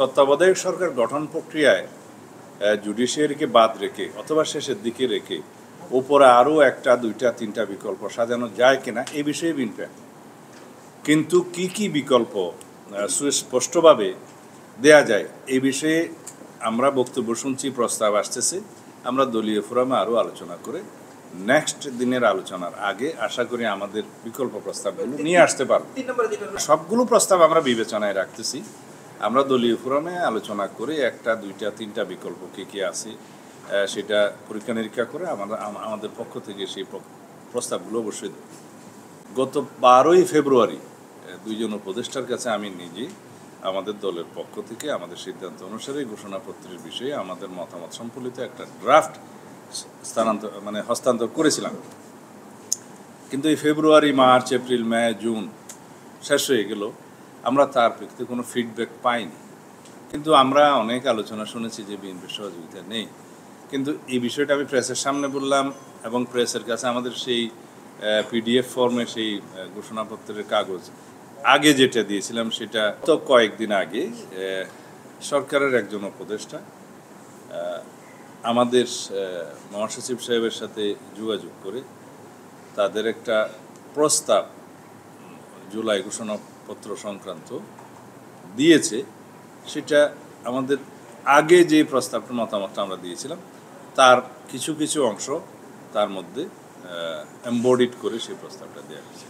তত্ত্বাবধায়ক সরকার গঠন প্রক্রিয়ায় জুডিশিয়ারিকে বাদ রেখে অথবা শেষের দিকে রেখে উপরে আরও একটা দুইটা তিনটা বিকল্প সাজানো যায় কিনা এই বিষয়ে বিনপে, কিন্তু কি কি বিকল্প সুস্পষ্টভাবে দেয়া যায় এই বিষয়ে আমরা বক্তব্য শুনছি, প্রস্তাব আসতেছে। আমরা দলীয় ফোরামে আরও আলোচনা করে নেক্সট দিনের আলোচনার আগে আশা করি আমাদের বিকল্প প্রস্তাবগুলো নিয়ে আসতে পারব। সবগুলো প্রস্তাব আমরা বিবেচনায় রাখতেছি। আমরা দলীয় ফোরামে আলোচনা করে একটা দুইটা তিনটা বিকল্প কী কী আছে সেটা পরীক্ষা নিরীক্ষা করে আমাদের পক্ষ থেকে সেই প্রস্তাবগুলো অবশ্যই দেব। গত 12ই ফেব্রুয়ারি দুইজন উপদেষ্টার কাছে আমি নিজে আমাদের দলের পক্ষ থেকে আমাদের সিদ্ধান্ত অনুসারে ঘোষণাপত্রের বিষয়ে আমাদের মতামত সম্বলিত একটা ড্রাফট হস্তান্তর করেছিলাম। কিন্তু এই ফেব্রুয়ারি, মার্চ, এপ্রিল, মে, জুন শেষ হয়ে গেল, আমরা তার প্রেক্ষিতে কোনো ফিডব্যাক পাইনি। কিন্তু আমরা অনেক আলোচনা শুনেছি যে বিএনপির সহযোগিতা নেই। কিন্তু এই বিষয়টা আমি প্রেসের সামনে বললাম এবং প্রেসের কাছে আমাদের সেই পিডিএফ ফর্মে সেই ঘোষণাপত্রের কাগজ আগে যেটা দিয়েছিলাম সেটা তো কয়েকদিন আগে সরকারের একজন উপদেষ্টা আমাদের মহাসচিব সাহেবের সাথে যোগাযোগ করে তাদের একটা প্রস্তাব জুলাই ঘোষণাপত্র সংক্রান্ত দিয়েছে। সেটা আমাদের আগে যে প্রস্তাবটা মতামতটা আমরা দিয়েছিলাম তার কিছু কিছু অংশ তার মধ্যে এমবডিড করে সেই প্রস্তাবটা দেওয়া হয়েছে।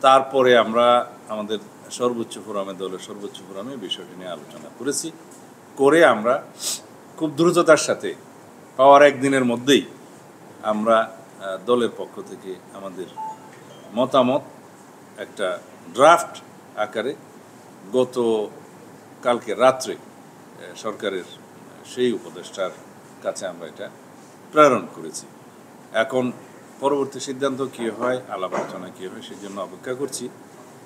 তারপরে আমরা আমাদের সর্বোচ্চ ফোরামে, দলের সর্বোচ্চ ফোরামে বিষয়টি নিয়ে আলোচনা করেছি। করে আমরা খুব দ্রুততার সাথে পাওয়ার একদিনের মধ্যেই আমরা দলের পক্ষ থেকে আমাদের মতামত একটা ড্রাফট আকারে গত কালকে রাত্রে সরকারের সেই উপদেষ্টার কাছে আমরা এটা প্রেরণ করেছি। এখন পরবর্তী সিদ্ধান্ত কী হয়, আলাপ আলোচনা কী হয় সেই জন্য অপেক্ষা করছি।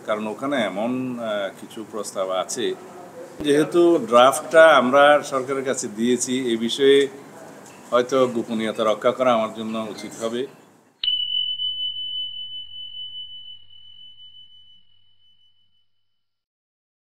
কারণ ওখানে এমন কিছু প্রস্তাব আছে, যেহেতু ড্রাফটটা আমরা সরকারের কাছে দিয়েছি, এই বিষয়ে হয়তো গোপনীয়তা রক্ষা করা আমার জন্য উচিত হবে।